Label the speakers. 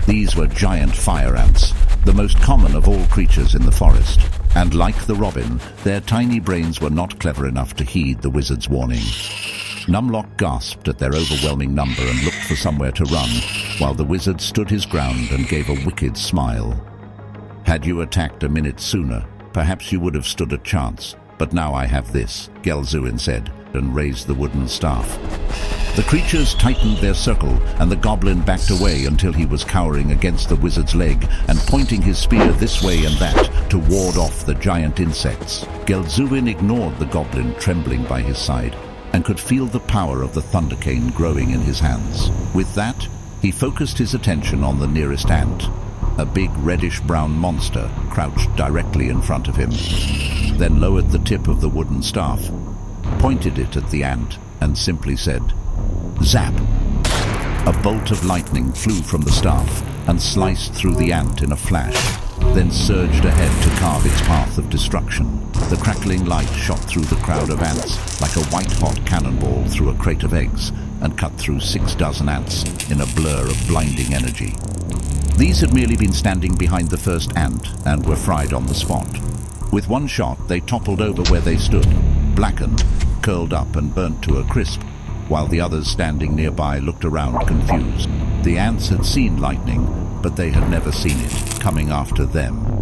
Speaker 1: These were giant fire ants, the most common of all creatures in the forest. And like the robin, their tiny brains were not clever enough to heed the wizard's warning. Numlock gasped at their overwhelming number and looked for somewhere to run, while the wizard stood his ground and gave a wicked smile. "Had you attacked a minute sooner, perhaps you would have stood a chance. But now I have this," Gelzuin said, and raised the wooden staff. The creatures tightened their circle, and the goblin backed away until he was cowering against the wizard's leg and pointing his spear this way and that to ward off the giant insects. Gelzuin ignored the goblin trembling by his side and could feel the power of the thunder cane growing in his hands. With that, he focused his attention on the nearest ant, a big reddish-brown monster crouched directly in front of him, then lowered the tip of the wooden staff, pointed it at the ant, and simply said, "Zap!" A bolt of lightning flew from the staff and sliced through the ant in a flash, then surged ahead to carve its path of destruction. The crackling light shot through the crowd of ants like a white-hot cannonball through a crate of eggs and cut through 6 dozen ants in a blur of blinding energy. These had merely been standing behind the first ant and were fried on the spot. With one shot, they toppled over where they stood, blackened, curled up and burnt to a crisp, while the others standing nearby looked around confused. The ants had seen lightning, but they had never seen it coming after them.